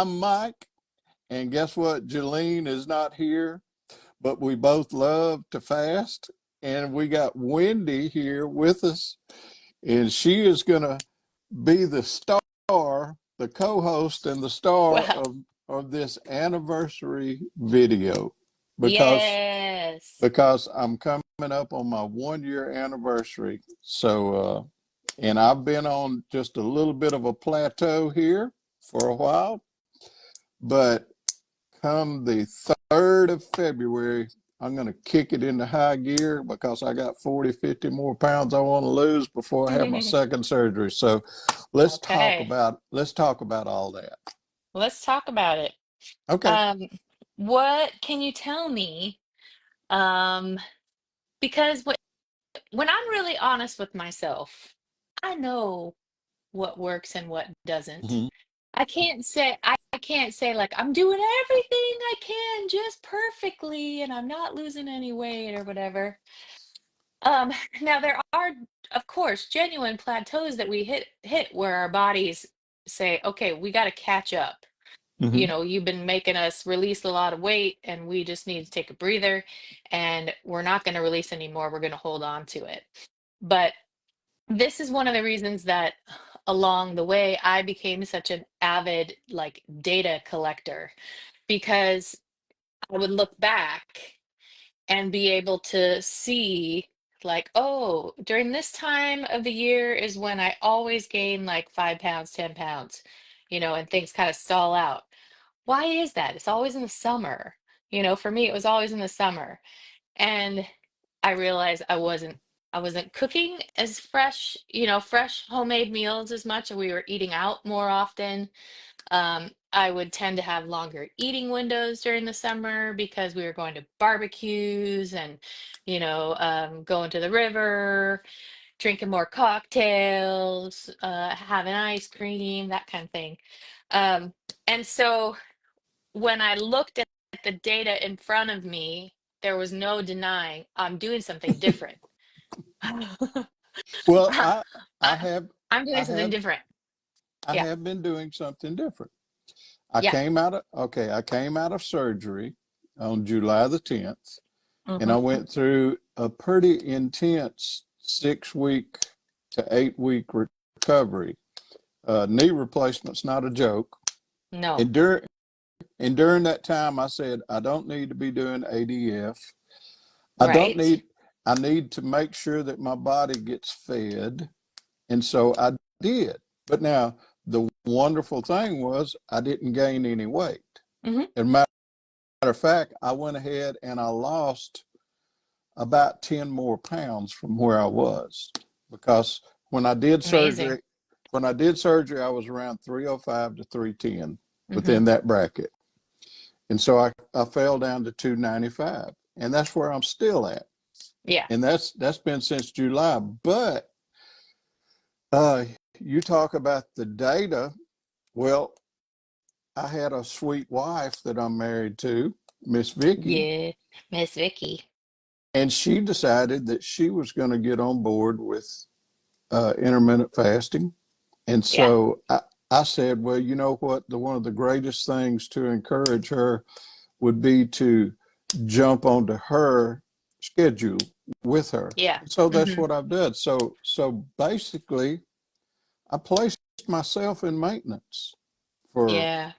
I'm Mike, and guess what? Jalene is not here, but we both love to fast, and we got Wendy here with us, and she is going to be the star, the co-host, and the star Well, of this anniversary video because yes. because I'm coming up on my 1 year anniversary. And I've been on just a little bit of a plateau here for a while, but come the 3rd of February, I'm going to kick it into high gear because I got 40, 50 more pounds I want to lose before I have my second surgery. So Okay. let's talk about all that. Let's talk about it. Okay. Um, what can you tell me? Um, because when I'm really honest with myself, I know what works and what doesn't. Hmm. I can't say like I'm doing everything I can just perfectly and I'm not losing any weight or whatever. Um, Now there are, of course, genuine plateaus that we hit where our bodies say, okay, we got to catch up. Hmm. You've been making us release a lot of weight and we just need to take a breather and we're not going to release anymore. We're going to hold on to it. But this is one of the reasons that along the way I became such an avid like data collector because I would look back and be able to see like, oh, during this time of the year is when I always gain like 5 pounds, 10 pounds, and things kind of stall out. Why is that? It's always in the summer. For me, it was always in the summer. And I realized I wasn't cooking as fresh homemade meals as much, and we were eating out more often. I would tend to have longer eating windows during the summer because we were going to barbecues and, going to the river, drinking more cocktails, having ice cream, that kind of thing. Um, and so when I looked at the data in front of me, there was no denying I'm doing something different. Well, I- I have I'm doing I something have different. I Yeah. have been doing something different. Yeah. I came out of surgery on July the 10th, and I Hmm. went through a pretty intense 6 week to 8 week recovery. Knee replacement's not a joke. No. And during that time, I said, I don't need to be doing ADF. I don't Right. need, I need to make sure that my body gets fed. And so I did. But now the wonderful thing was I didn't gain any weight. Hmm. As a matter of fact, I went ahead and I lost about 10 more pounds from where I was because when I did Amazing. surgery, when I did surgery, I was around 305 to 310 Hmm. within that bracket. And so I fell down to 295, and that's where I'm still at. Yeah. And that's been since July. But uh, you talk about the data. Well, I had a sweet wife that I'm married to, Miss Vicky, Yeah. Miss Vicky. and she decided that she was going to get on board with intermittent fasting. And Yeah. so I said, well, you know what? One of the greatest things to encourage her would be to jump onto her schedule with her. Yeah. So that's Hmm. what I've done. So basically, I placed myself in maintenance for Yeah.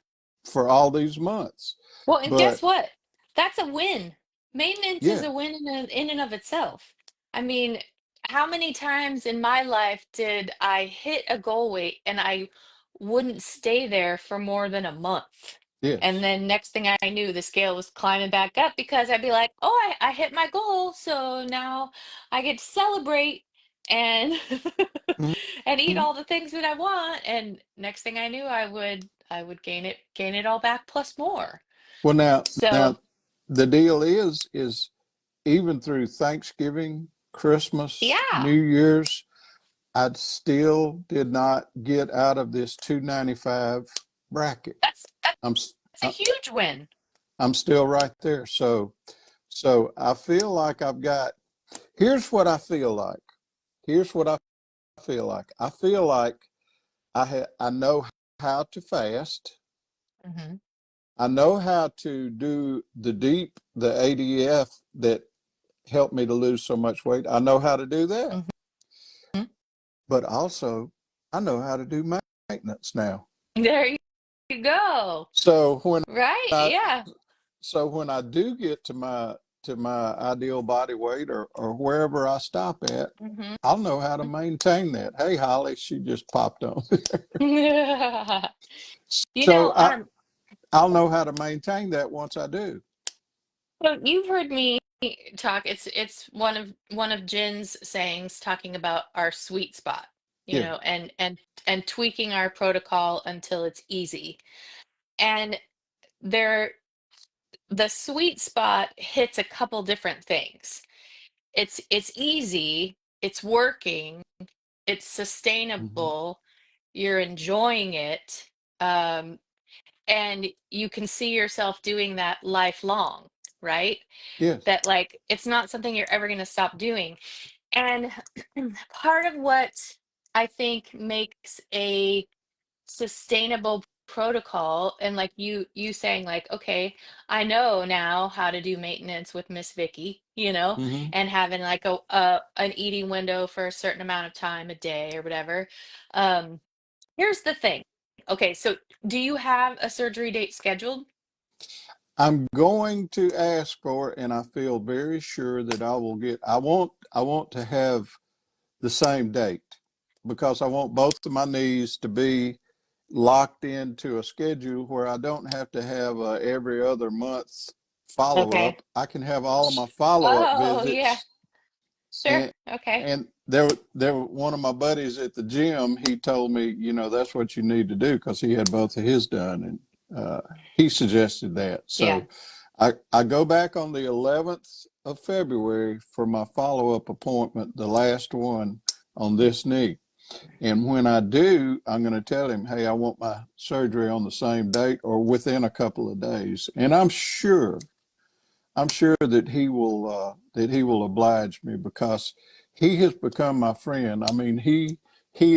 for all these months. Well, and guess But what? That's a win. Maintenance is yeah, a win in and of itself. I mean, how many times in my life did I hit a goal weight and I wouldn't stay there for more than a month? And yes. then next thing I knew, the scale was climbing back up because I'd be like, oh, I hit my goal. So now I get to celebrate and and eat Mhm. all the things that I want. And next thing I knew, I would gain it all back plus more. Well, now So, the deal is even through Thanksgiving, Christmas, New yeah, Year's, I still did not get out of this 295 bracket. that's I'm a huge win. I'm still right there. So I feel like I've got. Here's what I feel like. Here's what I feel like. I feel like I know how to fast. Hmm. I know how to do the ADF that helped me to lose so much weight. I know how to do that. Hmm. But also, I know how to do maintenance now. There you go. So when Right? I Yeah. when I do get to my ideal body weight or wherever I stop at, Hmm. I'll know how to maintain that. Hey, Holly, she just popped on. You So know, I'll know how to maintain that once I do. so you've heard me talk. It's one of Jen's sayings talking about our sweet spot, Yeah. and tweaking our protocol until it's easy. And there, the sweet spot hits a couple different things. It's easy, it's working, it's Hmm. sustainable, you're enjoying it, um, and you can see yourself doing that lifelong, right? Yes. That like it's not something you're ever going to stop doing. And part of what I think makes a sustainable protocol, and like you saying like, okay, I know now how to do maintenance with Miss Vicky, Hmm. and having like a an eating window for a certain amount of time a day or whatever. um Here's the thing. Okay, so do you have a surgery date scheduled? I'm going to ask for it, and I feel very sure that I will get. I want to have the same date because I want both of my knees to be locked into a schedule where I don't have to have a every other month follow Okay. up. I can have all of my follow up Oh, yeah. visits. Sure. And Okay. there one of my buddies at the gym. He told me, that's what you need to do because he had both of his done, and he suggested that. Yeah. So I go back on the 11th of February for my follow up appointment, the last one on this knee. And when I do, I'm going to tell him, hey, I want my surgery on the same date or within a couple of days. And I'm sure that he will oblige me because he has become my friend. I mean, he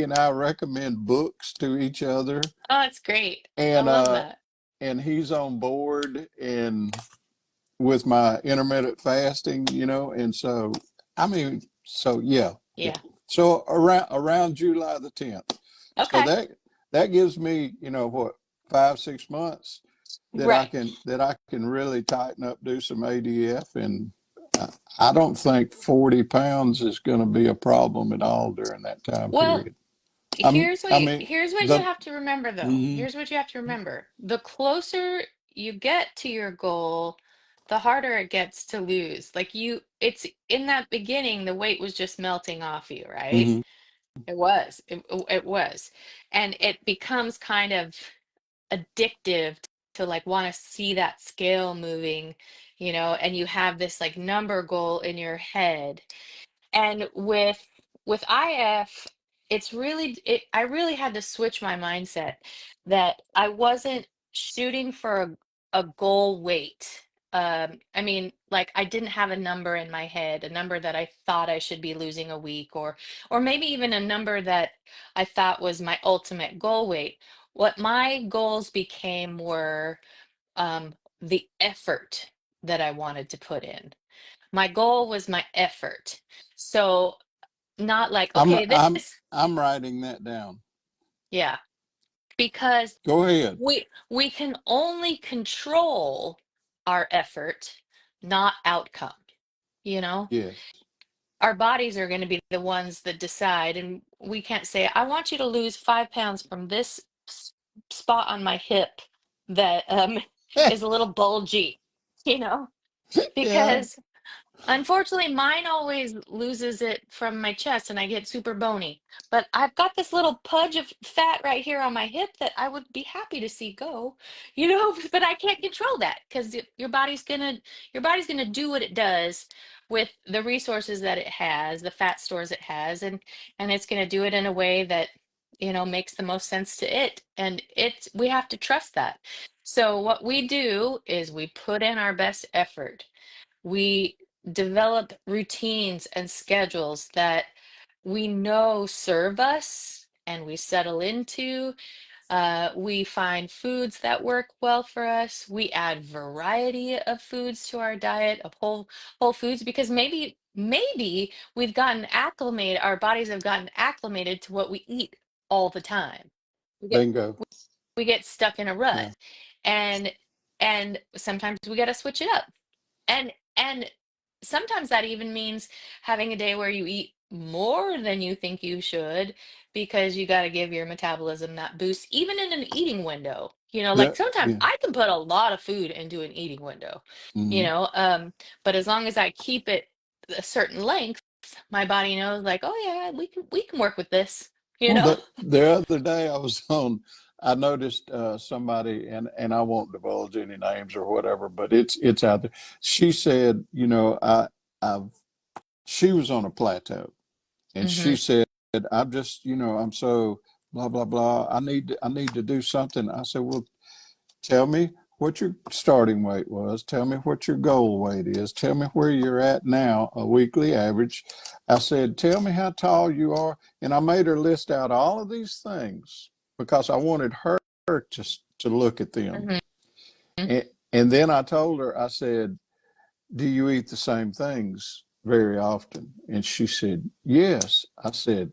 and I recommend books to each other, Oh, it's great. I and love that. he's on board and with my intermittent fasting, and so I mean, so yeah, yeah. Yeah. So around July the 10th. So Okay. that gives me, what, 5 6 months Right. that I can really tighten up, do some ADF, and I, I don't think 40 pounds is going to be a problem at all during that time Well, period. I mean here's what you the have to remember though. mhm, Here's what you have to remember. The closer you get to your goal, the harder it gets to lose. Like it's in that beginning, the weight was just melting off you, right? mhm. It was. It was. And it becomes kind of addictive to like want to see that scale moving, and you have this like number goal in your head. And with IF, I really had to switch my mindset that I wasn't shooting for a goal weight. I mean, like I didn't have a number in my head, a number that I thought I should be losing a week, or maybe even a number that I thought was my ultimate goal weight. What my goals became were the effort that I wanted to put in. My goal was my effort. So not like, I'm okay, I'm this, I'm writing that down. yeah, because Go ahead. we can only control our effort, not outcome. You know, Yes. our bodies are going to be the ones that decide, and we can't say, I want you to lose 5 pounds from this spot on my hip that is a little bulgy, you know, Yeah. because unfortunately, mine always loses it from my chest and I get super bony. But I've got this little pudge of fat right here on my hip that I would be happy to see go, but I can't control that because your body's gonna do what it does with the resources that it has, the fat stores it has, and it's gonna do it in a way that, makes the most sense to it. And we have to trust that. So what we do is we put in our best effort. We develop routines and schedules that we know serve us and we settle into. We find foods that work well for us. We add variety of foods to our diet of whole foods because maybe we've gotten acclimated, our bodies have gotten acclimated to what we eat all the time. We get Bingo. we get stuck in a rut. Yeah. And and sometimes we got to switch it up. And sometimes that even means having a day where you eat more than you think you should because you got to give your metabolism that boost even in an eating window. Yeah. Like sometimes Yeah. I can put a lot of food into an eating window, you Hmm. know, um but as long as I keep it a certain length, my body knows like, oh yeah, we can work with this, you Well, know? the other day I was on, I noticed somebody, and I won't divulge any names or whatever, but it's out there. She said, I've, she was on a plateau, and she Mhm. said, I'm just, I'm so blah blah blah. I need to do something. I said, well, tell me what your starting weight was. Tell me what your goal weight is. Tell me where you're at now, a weekly average. I said, tell me how tall you are. And I made her list out all of these things because I wanted her to look at them. Mhm. And then I told her, I said, do you eat the same things very often? And she said, yes. I said,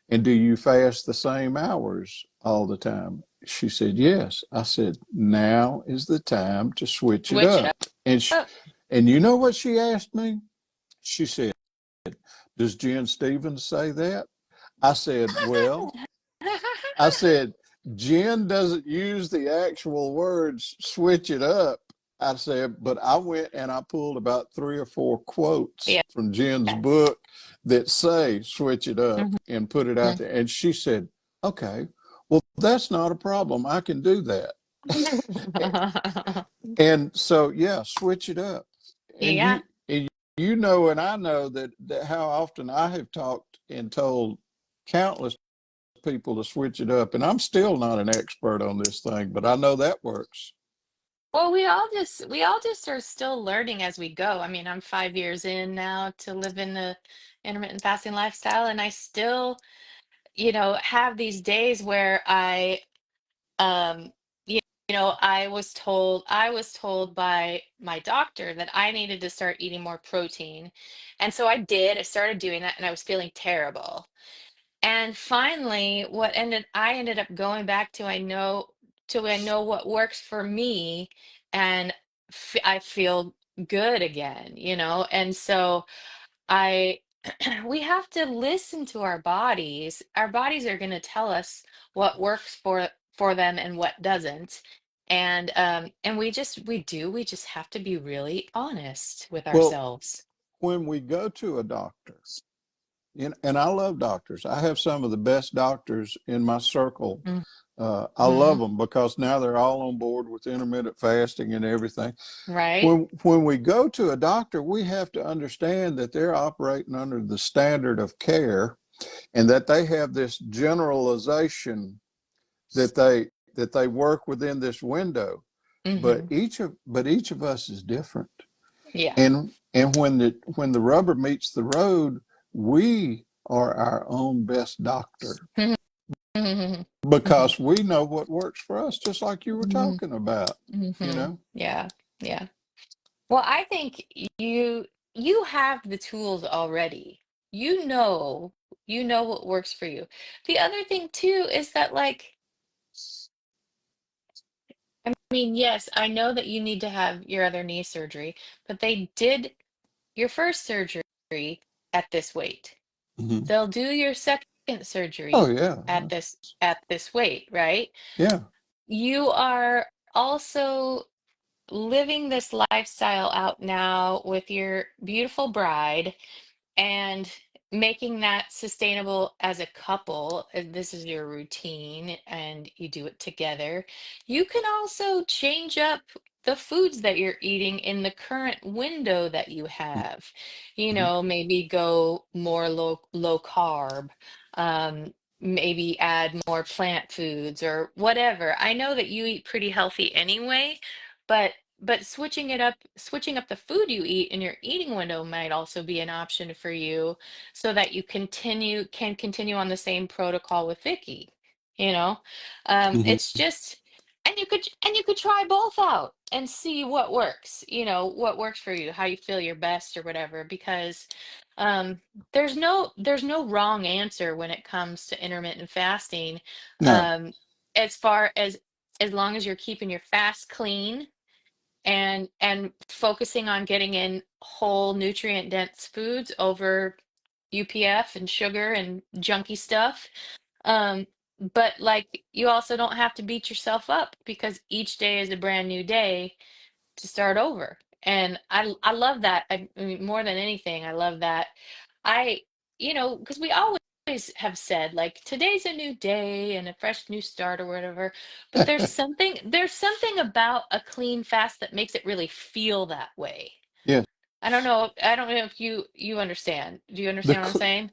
and do you fast the same hours all the time? She said, yes. I said, now is the time to switch it Switch it up. And she, up. and you know what she asked me? She said, does Jen Stevens say that? I said, well, I said, Jen doesn't use the actual words switch it up. I said, but I went and I pulled about three or four quotes from Jen's Yes. book that say switch it up Mhm. and put it out there. And she said, okay, well, that's not a problem. I can do that. And so, yeah, switch it up. And Yeah. you know, and I know that how often I have talked and told countless people to switch it up. And I'm still not an expert on this thing, but I know that works. Well, we all just are still learning as we go. I mean, I'm 5 years in now to live in the intermittent fasting lifestyle, and I still, have these days where um, I was told by my doctor that I needed to start eating more protein, and so I did. I started doing that, and I was feeling terrible. And finally, I ended up going back to I know what works for me, and I feel good again, And so I we have to listen to our bodies. Our bodies are going to tell us what works for them and what doesn't. And we just have to be really honest with Well, ourselves. when we go to a doctor, and I love doctors, I have some of the best doctors in my circle. I love Mhm. them because now they're all on board with intermittent fasting and everything. Right? When we go to a doctor, we have to understand that they're operating under the standard of care and that they have this generalization that they work within this window. But Hmm. each of us is different. Yeah. And when the rubber meets the road, we are our own best doctor Mhm. Mhm. because we know what works for us, just like you were Mhm. talking about, you Mhm. know? Yeah. Yeah. Well, I think you have the tools already. You know what works for you. The other thing too is that, like, I mean, yes, I know that you need to have your other knee surgery, but they did your first surgery at this weight. Hmm. They'll do your second Oh surgery yeah. at this weight, right? Yeah. You are also living this lifestyle out now with your beautiful bride and making that sustainable as a couple. If this is your routine and you do it together, you can also change up the foods that you're eating in the current window that you have. Mhm. Maybe go more low carb, um maybe add more plant foods or whatever. I know that you eat pretty healthy anyway, but switching up the food you eat in your eating window might also be an option for you so that you can continue on the same protocol with Vicky, you know. Mhm. It's just, and you could try both out and see what works, what works for you, how you feel your best or whatever, because um there's no wrong answer when it comes to intermittent fasting. No. um as far as long as you're keeping your fast clean and focusing on getting in whole nutrient dense foods over UPF and sugar and junky stuff. um, but like you also don't have to beat yourself up because each day is a brand new day to start over. And I love that. I mean, more than anything, I love that. I, because we always have said like today's a new day and a fresh new start or whatever. But there's something about a clean fast that makes it really feel that way. Yes. I don't know if you understand. Do you The understand what I'm cl- saying?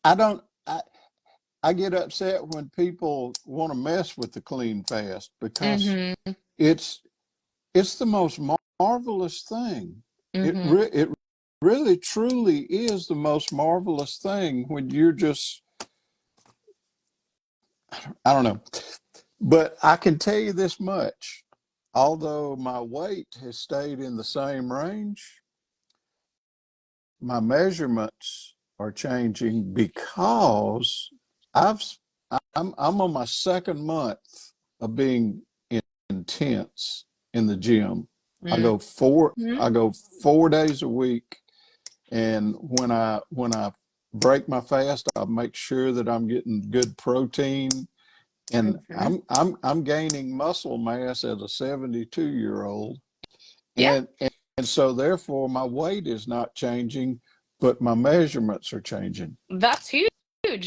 I don't. I get upset when people want to mess with the clean fast because Mm-hmm. it's it's the most marvelous thing. Mm-hmm. It really truly is the most marvelous thing when you're just, I don't know. But I can tell you this much. Although my weight has stayed in the same range, my measurements are changing because I've I'm on my second month of being intense in the gym. Mm-hmm. I go 4 days a week, and when I break my fast, I make sure that I'm getting good protein, and Mm-hmm. I'm gaining muscle mass as a 72-year old, Yeah. and so therefore my weight is not changing, but my measurements are changing. That's huge.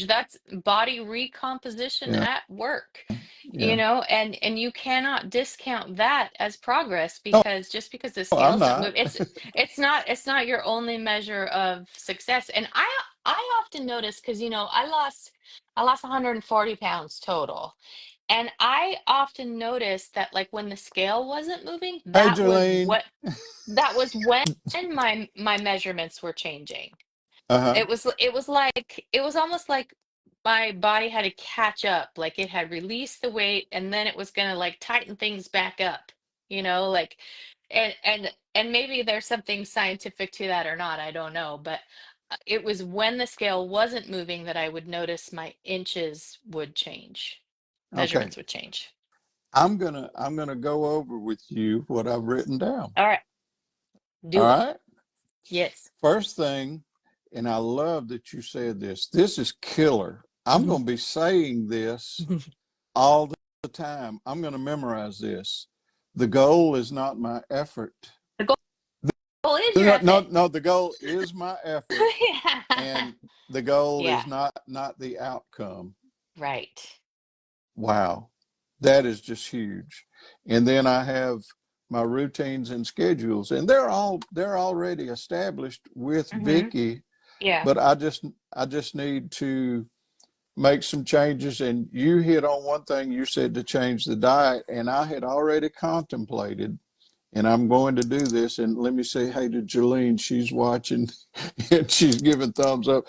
That's body recomposition Yeah, at work, yeah. and you cannot discount that as progress No, because just because the I'm scales don't not. move, it's not your only measure of success. And I often notice because I lost 140 pounds total. And I often noticed that like when the scale wasn't moving, Hey, Jalene. that was when my measurements were changing. Uh-huh. It was almost like my body had to catch up, like it had released the weight and then it was gonna like tighten things back up, like and maybe there's something scientific to that or not, I don't know, but it was when the scale wasn't moving that I would notice my inches would change, Okay. measurements would change. I'm gonna go over with you what I've written down. All right, All do it. right. Yes. First thing, and I love that you said this. This is killer. I'm Mhm. gonna be saying this all the time. I'm gonna memorize this. The goal is not my effort. The goal is your No, no, effort. no. The goal is my effort, Yeah. and the goal Yeah. is not the outcome. Right. Wow, that is just huge. And then I have my routines and schedules, and they're already established with Hmm. Vicky, Yeah. but I just need to make some changes. And you hit on one thing. You said to change the diet, and I had already contemplated, and I'm going to do this. And let me say hey to Jalene. She's watching and she's giving thumbs up.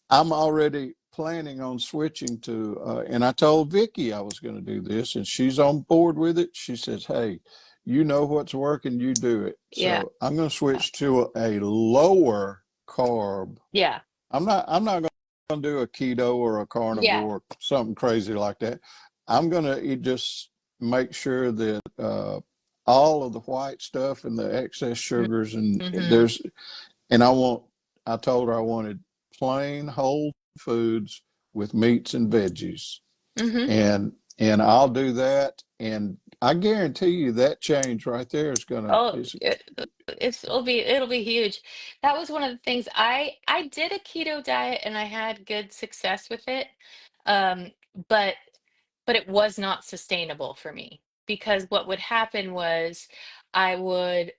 I'm already planning on switching to, and I told Vicky I was going to do this, and she's on board with it. She says, "Hey, you know what's working, you do it." Yeah. So I'm going to switch to a lower carb. Yeah. I'm not going to do a keto or a Yeah. carnivore, something crazy like that. I'm going to just make sure that all of the white stuff and the excess sugars and Mm-hmm. and I told her I wanted plain whole foods with meats and veggies. Mm-hmm. And I'll do that. And I guarantee you that change right there is gonna Oh, is it'll be huge. That was one of the things I did a keto diet and I had good success with it. Um, but but it was not sustainable for me because what would happen was I would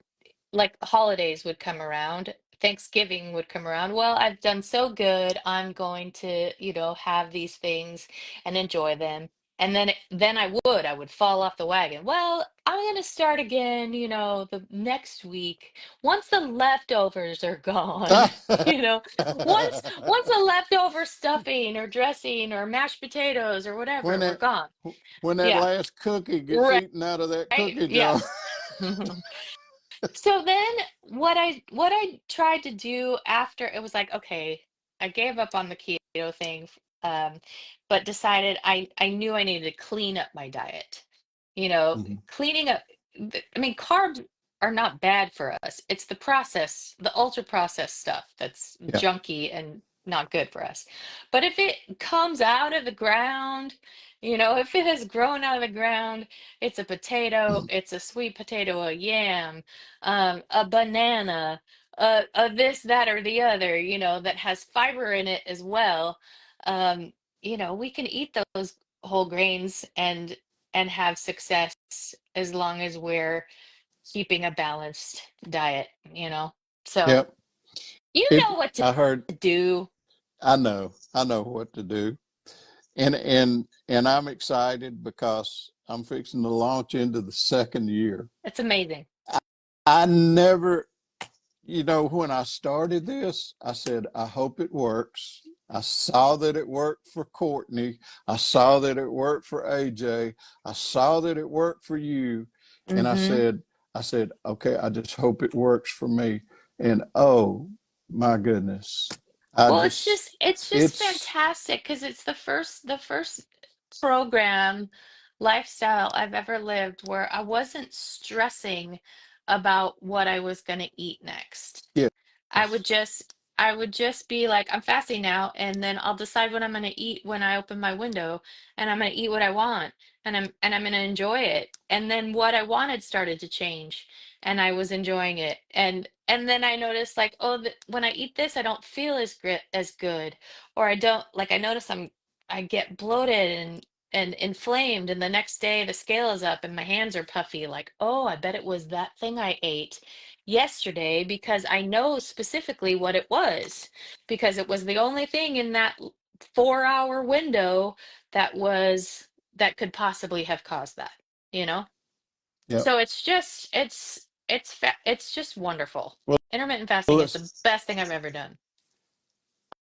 like holidays would come around, Thanksgiving would come around. Well, I've done so good. I'm going to, have these things and enjoy them. And then I would fall off the wagon. Well, I'm going to start again, the next week once the leftovers are gone. you know, once the leftover stuffing or dressing or mashed potatoes or when whatever were that gone. when that Yeah. last cookie gets Right. eaten out of that Right. cookie jar. Yes. So then what I tried to do after, it was like, okay, I gave up on the keto thing, um, but decided I knew I needed to clean up my diet. Mhm. Cleaning up, I mean, carbs are not bad for us. It's the process, the ultra processed stuff that's Yeah. junky and not good for us. But if it comes out of the ground, if it has grown out of the ground, it's a potato, it's a sweet potato, a yam, a banana, a this, that, or the other, that has fiber in it as well. Um, we can eat those whole grains and have success as long as we're keeping a balanced diet. So Yep. you It. know what to I heard. do. I know. I know what to do, and I'm excited because I'm fixing to launch into the second year. It's amazing. I never, when I started this, I said, I hope it works. I saw that it worked for Courtney. I saw that it worked for AJ. I saw that it worked for you. And Hmm. I said, okay, I just hope it works for me. And oh my goodness. I Well, just, it's just it's, fantastic because it's the first program lifestyle I've ever lived where I wasn't stressing about what I was going to eat next. yes, I would just I would just be like, I'm fasting now, and then I'll decide what I'm gonna eat when I open my window, and I'm gonna eat what I want, and I'm gonna enjoy it. And then what I wanted started to change, and I was enjoying it. And then I noticed like, oh, when I eat this, I don't feel as good, or I don't like. I notice I get bloated and inflamed, and the next day the scale is up and my hands are puffy. Like, oh, I bet it was that thing I ate yesterday because I know specifically what it was because it was the only thing in that 4-hour window that could possibly have caused that, you know? yep. So it's just wonderful. Well, Intermittent fasting is the listen, best thing I've ever done.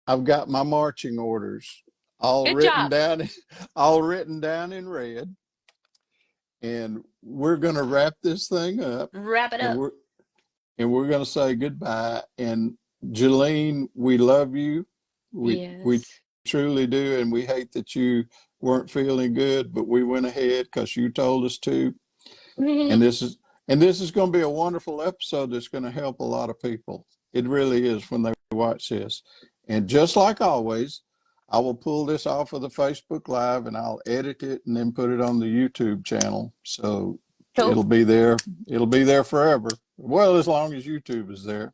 I've got my marching orders all Good written job. down, all written down in red. And we're going to wrap this thing up, Wrap it and up. we're going to say goodbye. And Jalene, we love you. We Yes. truly do, and we hate that you weren't feeling good, but we went ahead because you told us to. And this is going to be a wonderful episode that's going to help a lot of people. It really is when they watch this. And just like always, I will pull this off of the Facebook Live and I'll edit it and then put it on the YouTube channel. So Cool. it'll be there. It'll be there forever. Well, as long as YouTube is there.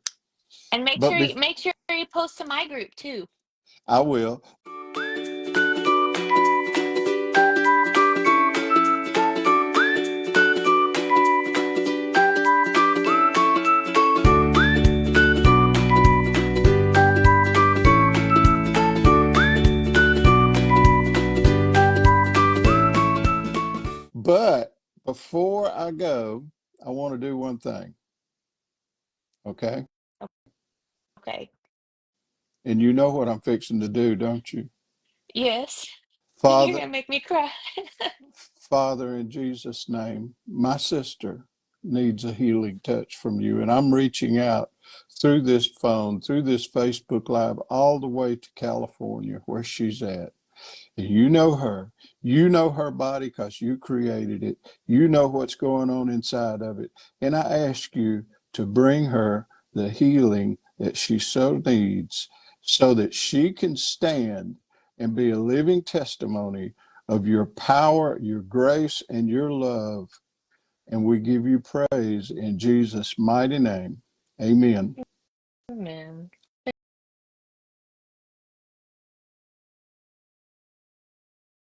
And make But sure you post to my group too. I will. But before I go, I want to do one thing. Okay. Okay. And you know what I'm fixing to do, don't you? Yes. You're Father, gonna make me cry. Father, in Jesus' name, my sister needs a healing touch from you. And I'm reaching out through this phone, through this Facebook Live, all the way to California, where she's at. You know her. You know her body because you created it. You know what's going on inside of it. And I ask you to bring her the healing that she so needs so that she can stand and be a living testimony of your power, your grace, and your love. And we give you praise in Jesus' mighty name. Amen. Amen.